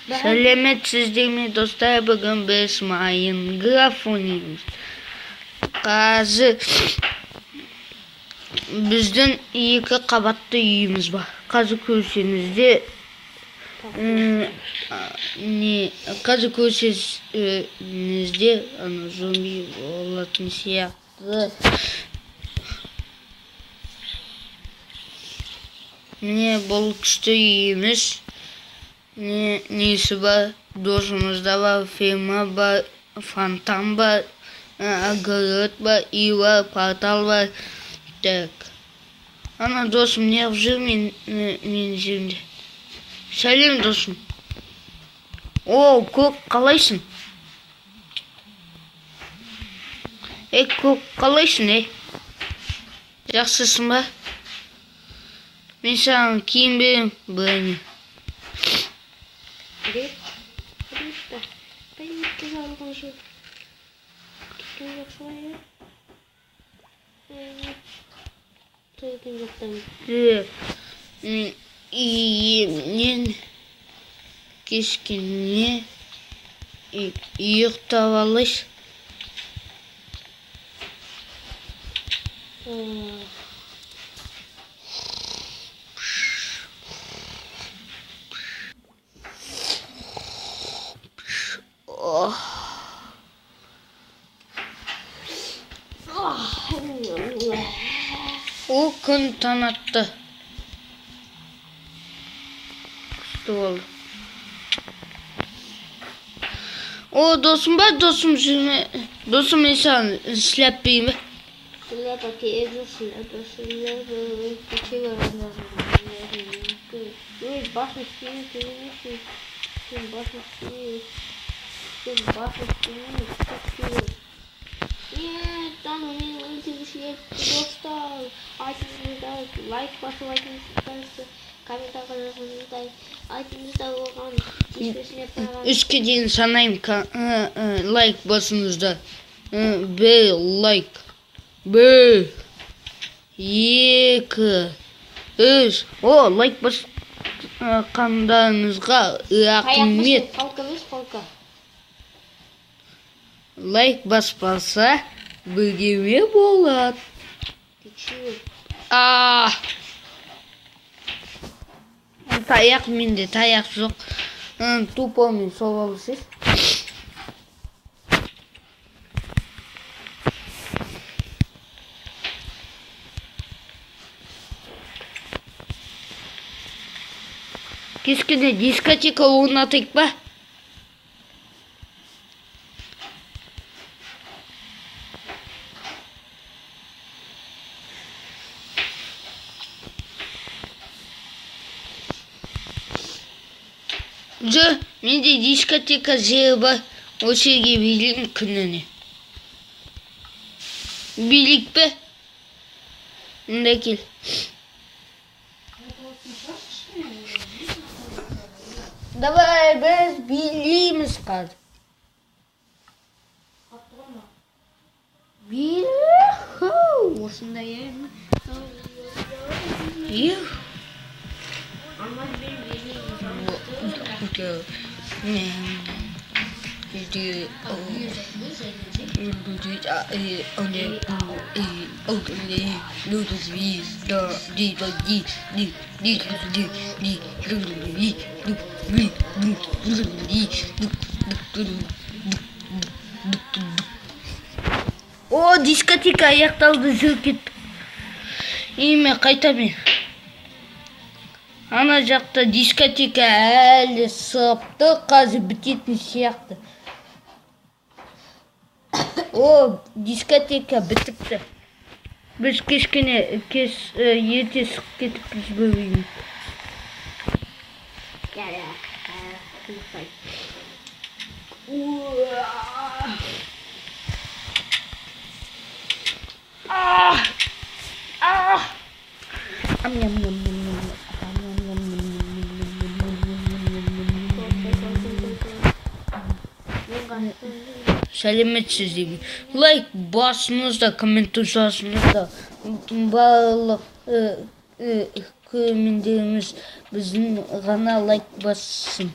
Сәлеметсіздер ме достар, бүгін біз Майнкрафт ойнаймыз. Қазір біздің 2 қабатты үйіміз бар. Қазір көрсеңіздер, ана зомби болатын сияқты. Міне бұл күшті үйіміз. Несі бар, досымызда бар, ферма бар, фонтан бар, огород бар, үй бар, портал бар. Так. Ана досым неғып жүр мен жерімде. Сәлем досым. О, көк, қалайсың? Көк, қалайсың, Жақсысың ба? Мен саған киім берем, бұрайны. Үйімнен кешкенне ұйықтап алайсың. О, күн таң атты. Күшті болды. О, досым бар, досым жүрме. Досым мен саған сіләп берейін бе? Сіләп әкелді, сіләп. Кеше барғанда. Ой, басын істейін, сен басын істейін. Там мен өйтігішілер достар. Айтыңыздар, лайк басып айтыңыздар, комментарға жазыңыздар. Айтыңыздар оған ешкесіне параған. 3-ке дейін санайым, лайк басыңыздар. 1 лайк. 1, 2, 3. О, лайк басқандарыңызға рахмет. Қалқа. Лайк баспаса, біргеме болады. Таяқ менде, таяқ жоқ. Тупо мен соғалысыз. Кешкене дискотека орнатайық па? Менде дискотека жері бар. Осы жерге билеймін күніне. Билейік пе? Мында кел. Давай біз билейміз қазір. Билейху! Осында ерін. О, дискотека аяқталды, жүріп кеттік. Мен қайтамын. Ана жақта дискотека әлі сыпты, қазір бітетін сияқты. О, дискотека бітіпті. Біз кешкене ерте шығып кетіппіз бөлейміз. Сәлеметсіздер. Лайк басыңызда, коммент жазыңызда. Барлық көрермендеріміз біздің ғана лайк бассын.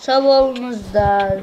Sağ olunuzlar.